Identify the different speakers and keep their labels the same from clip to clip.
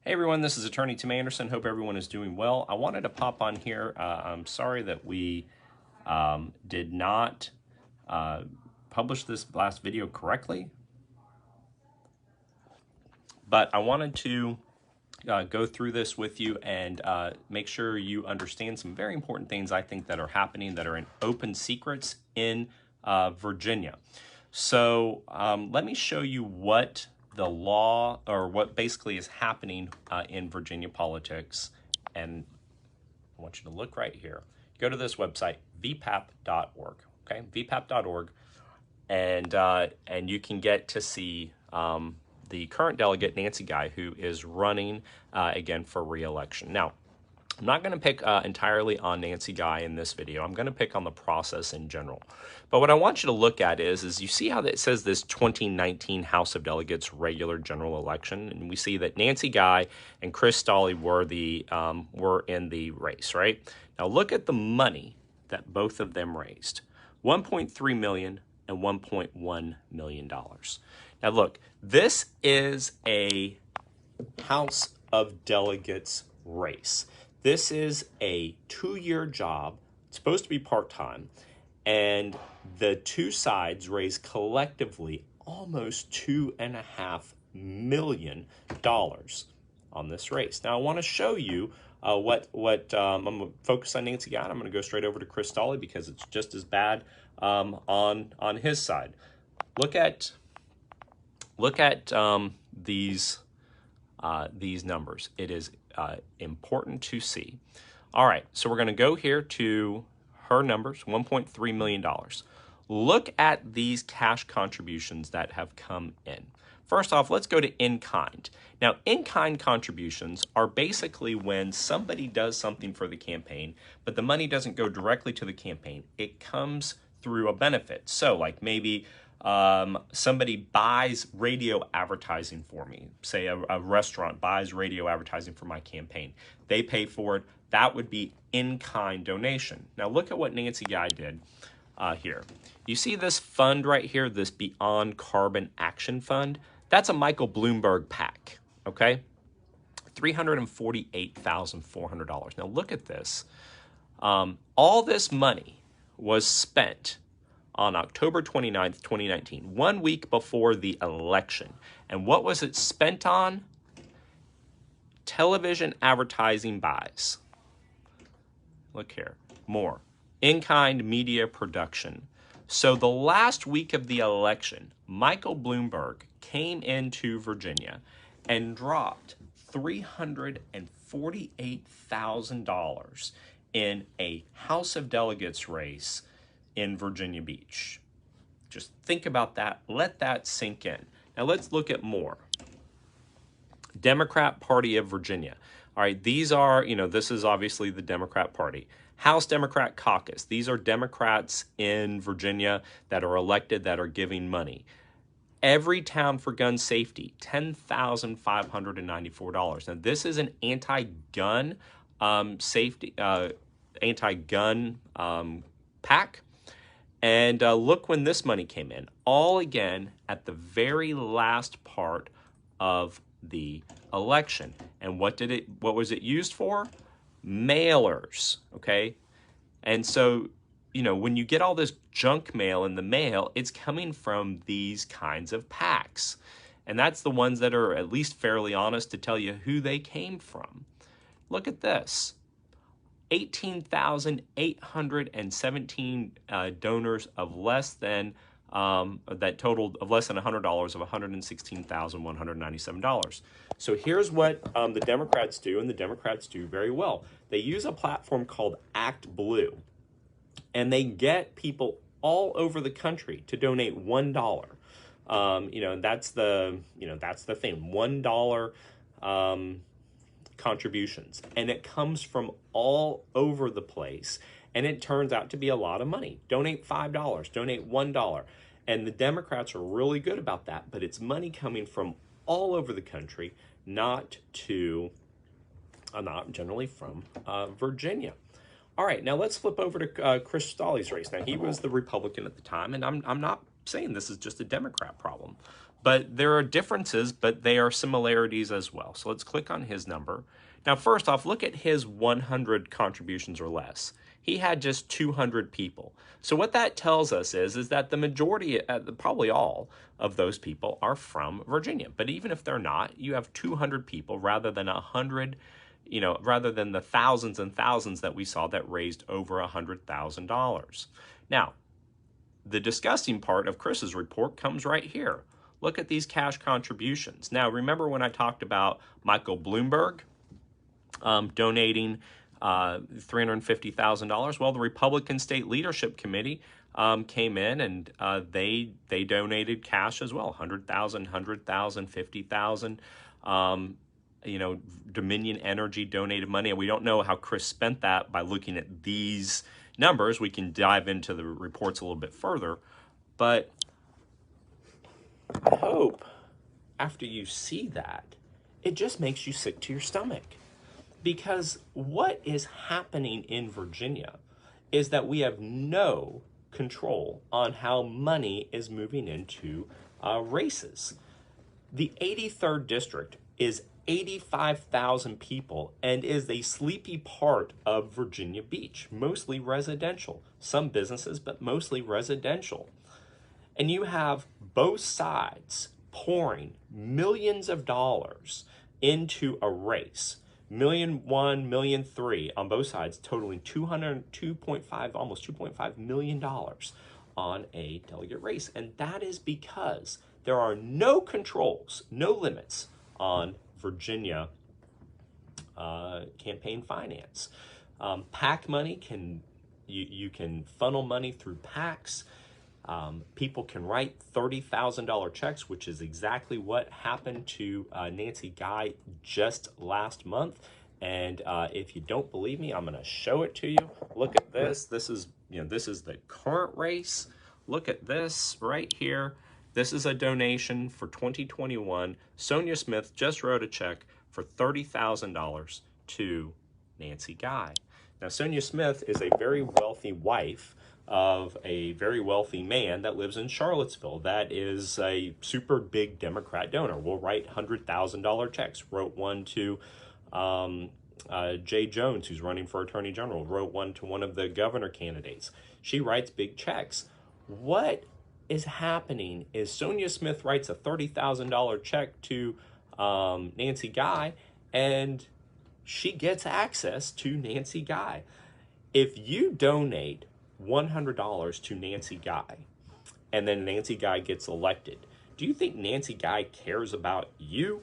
Speaker 1: Hey everyone, this is Attorney Tim Anderson. Hope everyone is doing well. I wanted to pop on here. I'm sorry that we did not publish this last video correctly, but I wanted to go through this with you and make sure you understand some very important things I think that are happening that are in open secrets in Virginia. So let me show you what the law, or what basically is happening in Virginia politics. And I want you to look right here. Go to this website, vpap.org, okay? vpap.org, and you can get to see the current delegate, Nancy Guy, who is running again for re-election. Now, I'm not going to pick entirely on Nancy Guy in this video. I'm going to pick on the process in general. But what I want you to look at is you see how it says this 2019 House of Delegates regular general election, and we see that Nancy Guy and Chris Stolle were in the race, right? Now look at the money that both of them raised: $1.3 million and $1.1 million. Now look, this is a House of Delegates race. This is a 2-year job. It's supposed to be part-time, and the two sides raise collectively almost $2.5 million on this race. Now I want to show you I'm going to focus on Nancy Guy. I'm going to go straight over to Chris Stolle because it's just as bad on his side. Look at these numbers. It is important to see. All right, so we're going to go here to her numbers, $1.3 million. Look at these cash contributions that have come in. First off, let's go to in-kind. Now, in-kind contributions are basically when somebody does something for the campaign, but the money doesn't go directly to the campaign. It comes through a benefit. So, like maybe somebody buys radio advertising for me. Say a restaurant buys radio advertising for my campaign. They pay for it. That would be in-kind donation. Now look at what Nancy Guy did here. You see this fund right here, this Beyond Carbon Action Fund? That's a Michael Bloomberg PAC, okay? $348,400. Now look at this. All this money was spent on October 29th, 2019, 1 week before the election. And what was it spent on? Television advertising buys. Look here, more. In-kind media production. So the last week of the election, Michael Bloomberg came into Virginia and dropped $348,000 in a House of Delegates race in Virginia Beach. Just think about that. Let that sink in. Now let's look at more. Democrat Party of Virginia. All right, these are, this is obviously the Democrat Party. House Democrat Caucus. These are Democrats in Virginia that are elected that are giving money. Everytown for Gun Safety, $10,594. Now this is an anti-gun safety, anti-gun PAC. And look when this money came in, all again at the very last part of the election. And what was it used for? Mailers, okay? And so, when you get all this junk mail in the mail, it's coming from these kinds of PACs. And that's the ones that are at least fairly honest to tell you who they came from. Look at this. 18,817 donors of less than that totaled of less than $100 of $116,197. So here's what the Democrats do, and the Democrats do very well. They use a platform called Act Blue, and they get people all over the country to donate $1. And that's the thing, $1 contributions, and it comes from all over the place, and it turns out to be a lot of money. Donate $5, donate $1, and the Democrats are really good about that, but it's money coming from all over the country, not generally from Virginia. All right, now let's flip over to Chris Stolle's race. Now he was the Republican at the time, and I'm not saying this is just a Democrat problem. But there are differences, but they are similarities as well. So let's click on his number. Now, first off, look at his 100 contributions or less. He had just 200 people. So what that tells us is that the majority, probably all of those people are from Virginia. But even if they're not, you have 200 people rather than 100, rather than the thousands and thousands that we saw that raised over $100,000. Now, the disgusting part of Chris's report comes right here. Look at these cash contributions. Now, remember when I talked about Michael Bloomberg donating $350,000? Well, the Republican State Leadership Committee came in and they donated cash as well, 100,000, 50,000. Dominion Energy donated money, and we don't know how Chris spent that by looking at these numbers. We can dive into the reports a little bit further, but I hope after you see that, it just makes you sick to your stomach. Because what is happening in Virginia is that we have no control on how money is moving into races. The 83rd district is 85,000 people and is a sleepy part of Virginia Beach, mostly residential. Some businesses, but mostly residential. And you have both sides pouring millions of dollars into a race. $1.1 million, $1.3 million on both sides, totaling almost $2.5 million on a delegate race. And that is because there are no controls, no limits on Virginia campaign finance. PAC money you can funnel money through PACs. People can write $30,000 checks, which is exactly what happened to Nancy Guy just last month. And if you don't believe me, I'm going to show it to you. Look at this. This is the current race. Look at this right here. This is a donation for 2021. Sonia Smith just wrote a check for $30,000 to Nancy Guy. Now, Sonia Smith is a very wealthy wife of a very wealthy man that lives in Charlottesville. That is a super big Democrat donor. Will write $100,000 checks. Wrote one to Jay Jones, who's running for Attorney General. Wrote one to one of the governor candidates. She writes big checks. What is happening is Sonia Smith writes a $30,000 check to Nancy Guy, and she gets access to Nancy Guy. If you donate $100 to Nancy Guy, and then Nancy Guy gets elected, do you think Nancy Guy cares about you?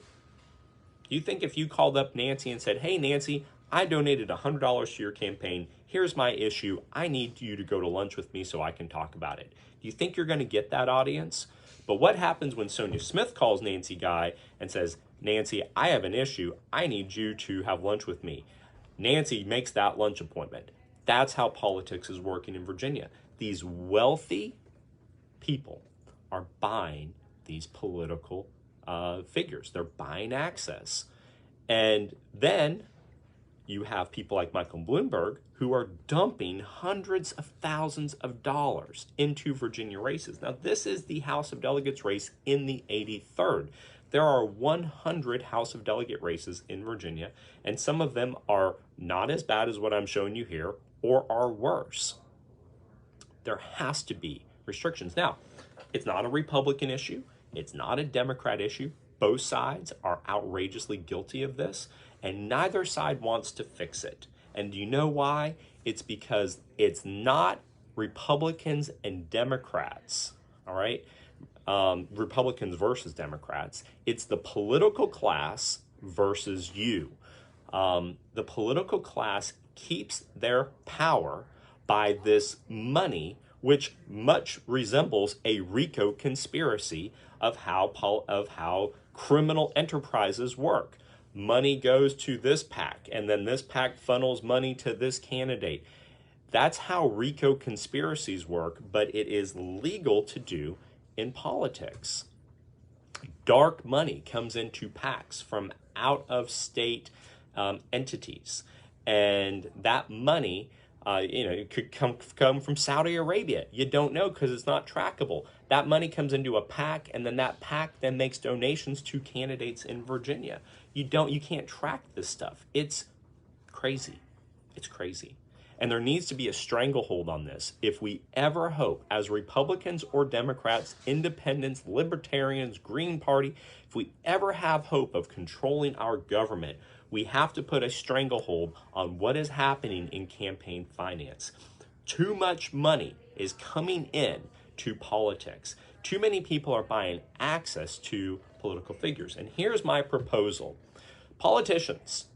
Speaker 1: Do you think if you called up Nancy and said, hey, Nancy, I donated $100 to your campaign. Here's my issue. I need you to go to lunch with me so I can talk about it. Do you think you're going to get that audience? But what happens when Sonia Smith calls Nancy Guy and says, Nancy, I have an issue. I need you to have lunch with me. Nancy makes that lunch appointment. That's how politics is working in Virginia. These wealthy people are buying these political figures. They're buying access. And then you have people like Michael Bloomberg who are dumping hundreds of thousands of dollars into Virginia races. Now, this is the House of Delegates race in the 83rd. There are 100 House of Delegate races in Virginia, and some of them are not as bad as what I'm showing you here, or are worse. There has to be restrictions. Now, it's not a Republican issue. It's not a Democrat issue. Both sides are outrageously guilty of this, and neither side wants to fix it. And do you know why? It's because it's not Republicans and Democrats, all right? Republicans versus Democrats. It's the political class versus you. The political class keeps their power by this money, which much resembles a RICO conspiracy of how criminal enterprises work. Money goes to this PAC, and then this PAC funnels money to this candidate. That's how RICO conspiracies work, but it is legal to do in politics. Dark money comes into PACs from out-of-state entities, and that money It could come from Saudi Arabia. You don't know because it's not trackable. That money comes into a PAC, and then that PAC then makes donations to candidates in Virginia. You can't track this stuff. It's crazy. It's crazy. And there needs to be a stranglehold on this. If we ever hope, as Republicans or Democrats, independents, libertarians, Green Party, if we ever have hope of controlling our government, we have to put a stranglehold on what is happening in campaign finance. Too much money is coming in to politics. Too many people are buying access to political figures. And here's my proposal. Politicians,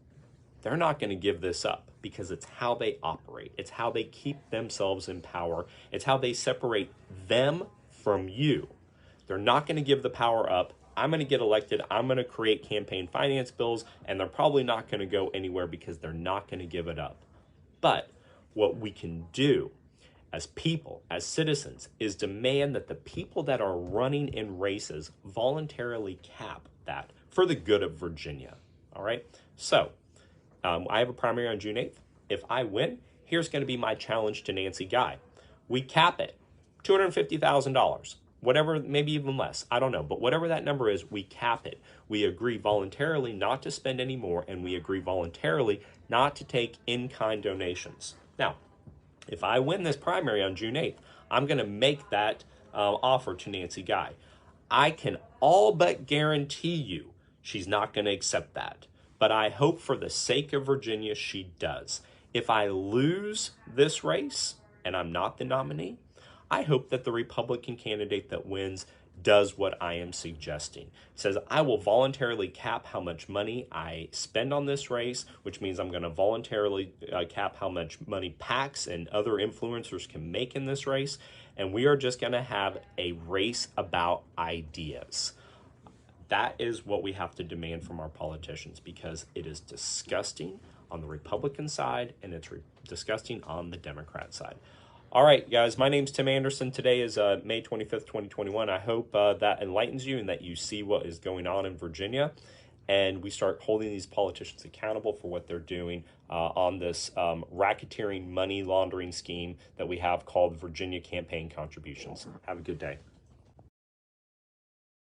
Speaker 1: they're not going to give this up because it's how they operate. It's how they keep themselves in power. It's how they separate them from you. They're not going to give the power up. I'm going to get elected. I'm going to create campaign finance bills, and they're probably not going to go anywhere because they're not going to give it up. But what we can do as people, as citizens, is demand that the people that are running in races voluntarily cap that for the good of Virginia. All right? So, I have a primary on June 8th. If I win, here's going to be my challenge to Nancy Guy. We cap it, $250,000, whatever, maybe even less. I don't know. But whatever that number is, we cap it. We agree voluntarily not to spend any more, and we agree voluntarily not to take in-kind donations. Now, if I win this primary on June 8th, I'm going to make that offer to Nancy Guy. I can all but guarantee you she's not going to accept that. But I hope for the sake of Virginia, she does. If I lose this race and I'm not the nominee, I hope that the Republican candidate that wins does what I am suggesting. It says, I will voluntarily cap how much money I spend on this race, which means I'm going to voluntarily cap how much money PACs and other influencers can make in this race. And we are just going to have a race about ideas. That is what we have to demand from our politicians because it is disgusting on the Republican side and it's disgusting on the Democrat side. All right, guys, my name's Tim Anderson. Today is May 25th, 2021. I hope that enlightens you and that you see what is going on in Virginia and we start holding these politicians accountable for what they're doing on this racketeering money laundering scheme that we have called Virginia Campaign Contributions. Have a good day.